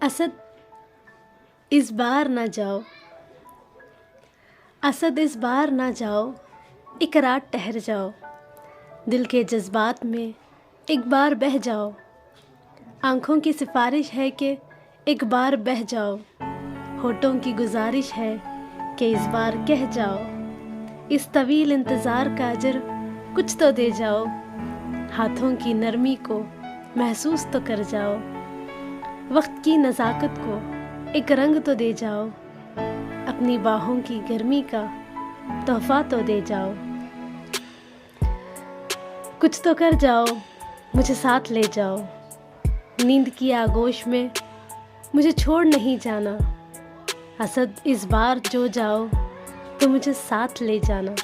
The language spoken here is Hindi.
असद इस बार ना जाओ, असद इस बार ना जाओ, एक रात ठहर जाओ, दिल के जज्बात में एक बार बह जाओ। आँखों की सिफारिश है कि एक बार बह जाओ, होठों की गुजारिश है कि इस बार कह जाओ। इस तवील इंतज़ार का अजर कुछ तो दे जाओ, हाथों की नरमी को महसूस तो कर जाओ। वक्त की नज़ाकत को एक रंग तो दे जाओ, अपनी बाहों की गर्मी का तोहफा तो दे जाओ। कुछ तो कर जाओ, मुझे साथ ले जाओ, नींद की आगोश में मुझे छोड़ नहीं जाना। असद इस बार जो जाओ तो मुझे साथ ले जाना।